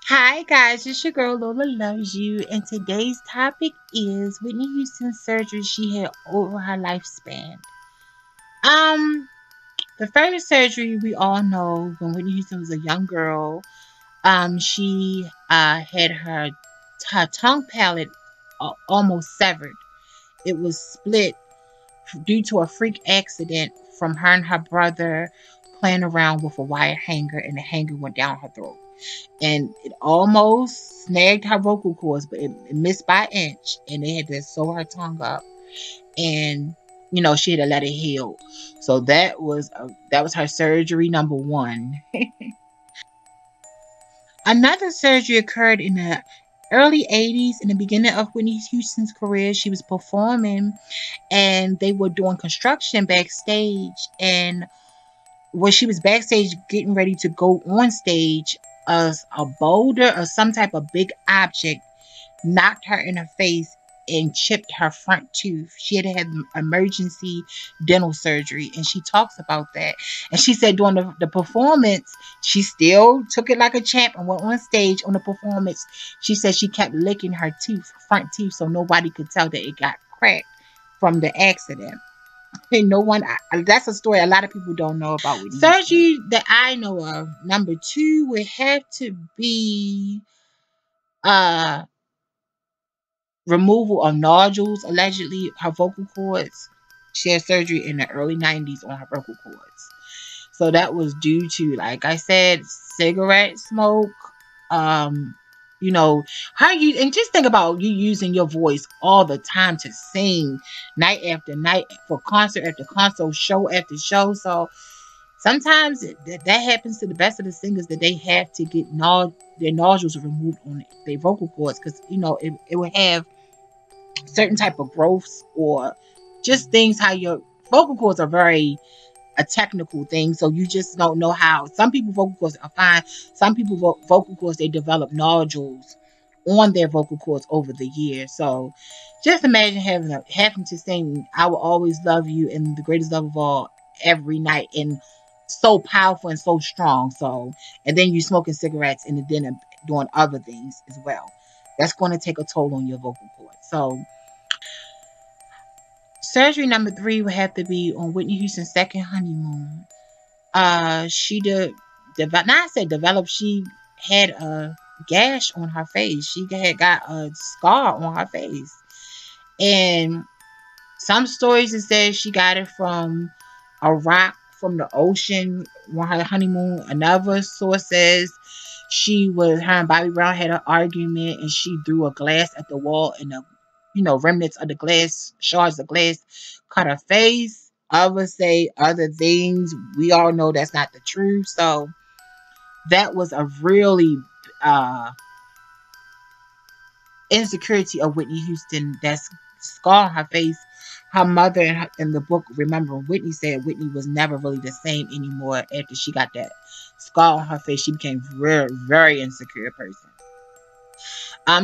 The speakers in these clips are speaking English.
Hi guys, it's your girl Lola Loves You, and today's topic is Whitney Houston's surgery she had over her lifespan. Um, the first surgery we all know when Whitney Houston was a young girl. She had her tongue palate almost severed. It was split due to a freak accident from her and her brother playing around with a wire hanger, and the hanger went down her throat, and it almost snagged her vocal cords, but it missed by an inch, and they had to sew her tongue up, and she had to let it heal. So that was her surgery number one. Another surgery occurred in the early 80s, in the beginning of Whitney Houston's career. She was performing, and they were doing construction backstage, and when she was backstage getting ready to go on stage, a boulder or some type of big object knocked her in her face and chipped her front tooth. She had to have emergency dental surgery, and she talks about that. And she said during the performance, she still took it like a champ and went on stage on the performance. She said she kept licking her front teeth, so nobody could tell that it got cracked from the accident. And no one, that's a story a lot of people don't know about Whitney Houston. Surgery that I know of, number two, would have to be uh removal of nodules, allegedly her vocal cords. She had surgery in the early 90s on her vocal cords. So that was due to, like I said, cigarette smoke. Um, how you, and just think about you using your voice all the time to sing night after night, for concert after concert, show after show. So sometimes that happens to the best of the singers, that they have to get their nodules removed on their vocal cords, because it would have certain type of growths, or just things, how your vocal cords are very a technical thing, so you just don't know how. Some people vocal cords are fine. Some people vocal cords, they develop nodules on their vocal cords over the years. So just imagine having to sing "I Will Always Love You" and "The Greatest Love of All" every night, and so powerful and so strong. So, and then you smoking cigarettes and then doing other things as well. That's going to take a toll on your vocal cords. So surgery number three would have to be on Whitney Houston's second honeymoon. She not I said developed. She had a gash on her face. She had got a scar on her face, and some stories it says she got it from a rock from the ocean on her honeymoon. Another source says her and Bobby Brown had an argument, and she threw a glass at the wall, and the remnants of the glass, shards of glass, cut her face. Others say other things. We all know that's not the truth. So that was a really uh insecurity of Whitney Houston, that's scar on her face. Her mother in the book, Remember Whitney, said Whitney was never really the same anymore after she got that scar on her face. She became very, very insecure person.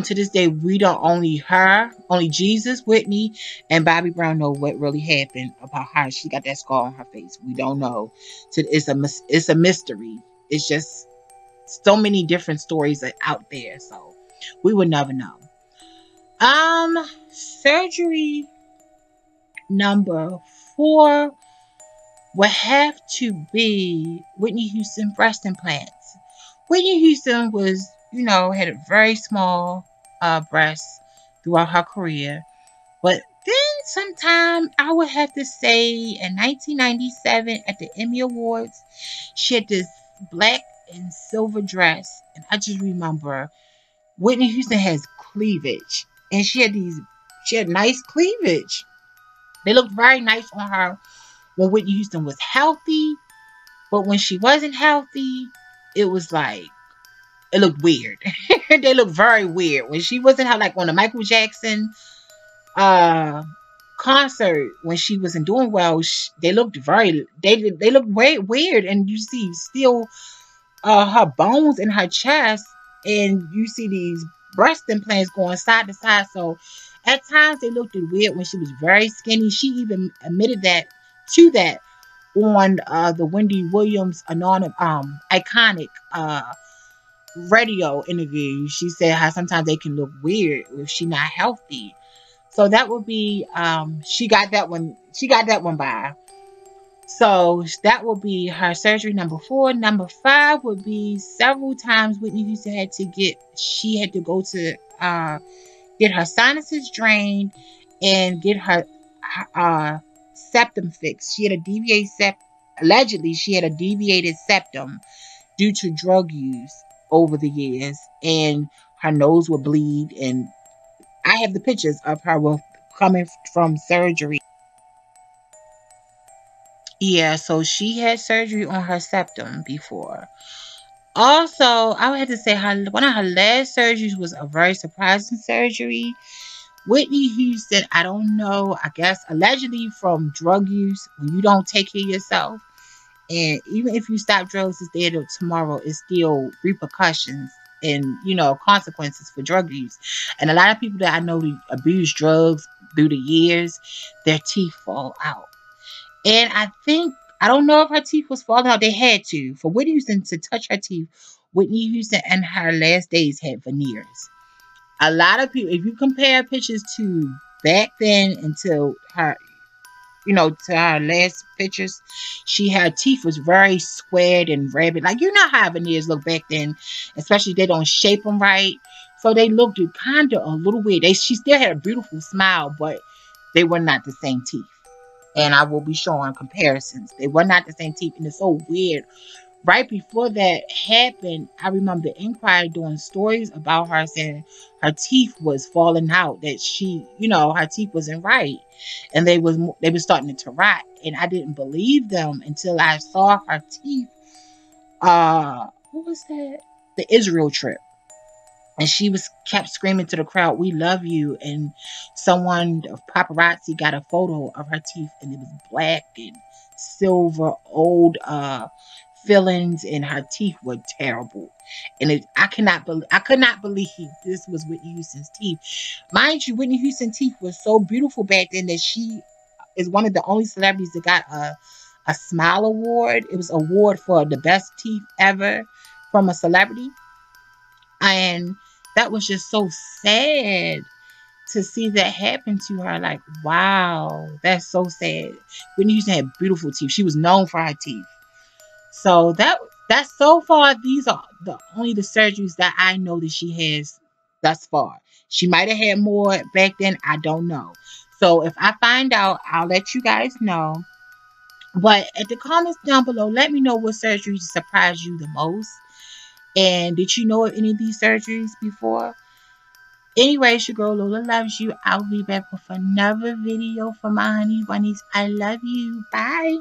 To this day, we don't, only Jesus, Whitney, and Bobby Brown know what really happened about how she got that scar on her face. We don't know. So it's a mystery. It's just so many different stories are out there, so we would never know. Surgery number four would have to be Whitney Houston breast implants. Whitney Houston was, had a very small breast throughout her career. But then sometime, I would have to say in 1997 at the Emmy Awards, she had this black and silver dress. And I just remember Whitney Houston has cleavage. And she had nice cleavage. They looked very nice on her when Whitney Houston was healthy. But when she wasn't healthy, it was like, it looked weird. They looked very weird. When she wasn't like on the Michael Jackson concert, when she wasn't doing well, they looked they looked way weird. And you see still her bones in her chest, and you see these breast implants going side to side. So at times they looked weird when she was very skinny. She even admitted that on the Wendy Williams iconic radio interview, she said how sometimes they can look weird if she not healthy. So that would be she got that one. She got that one by. So that will be her surgery number 4. Number 5 would be several times Whitney Houston had to get. She had to go to get her sinuses drained and get her septum fixed. She had a deviated septum. Allegedly, she had a deviated septum due to drug use over the years, and her nose would bleed. And I have the pictures of her coming from surgery. Yeah, so she had surgery on her septum before. Also, I would have to say one of her last surgeries was a very surprising surgery. Whitney Houston, I don't know, I guess allegedly from drug use, when you don't take care of yourself, and even if you stop drugs today or tomorrow, it's still repercussions and, consequences for drug use. And a lot of people that I know who abuse drugs through the years, their teeth fall out. And I don't know if her teeth was falling out. They had to. For Whitney Houston to touch her teeth, Whitney Houston and her last days had veneers. A lot of people, if you compare pictures to back then until her, to her last pictures, her teeth was very squared and rabbit. Like, how veneers look back then, especially if they don't shape them right. So they looked kind of a little weird. She still had a beautiful smile, but they were not the same teeth. And I will be showing comparisons. They were not the same teeth, and it's so weird. Right before that happened, I remember the Inquiry doing stories about her saying her teeth was falling out, that her teeth wasn't right, and they was starting to rot. And I didn't believe them until I saw her teeth. What was that? The Israel trip. And she kept screaming to the crowd, "We love you." And paparazzi got a photo of her teeth, and it was black and silver, old fillings, and her teeth were terrible. And I could not believe this was Whitney Houston's teeth. Mind you, Whitney Houston's teeth was so beautiful back then that she is one of the only celebrities that got a Smile Award. It was an award for the best teeth ever from a celebrity. And that was just so sad to see that happen to her. Like, wow, that's so sad. Whitney Houston had beautiful teeth. She was known for her teeth. So that's so far, these are only the surgeries that I know that she has thus far. She might have had more back then. I don't know. So if I find out, I'll let you guys know. But at the comments down below, let me know what surgery surprised you the most. And did you know of any of these surgeries before? Anyways, your girl Lola loves you. I'll be back with another video for my honey bunnies. I love you. Bye.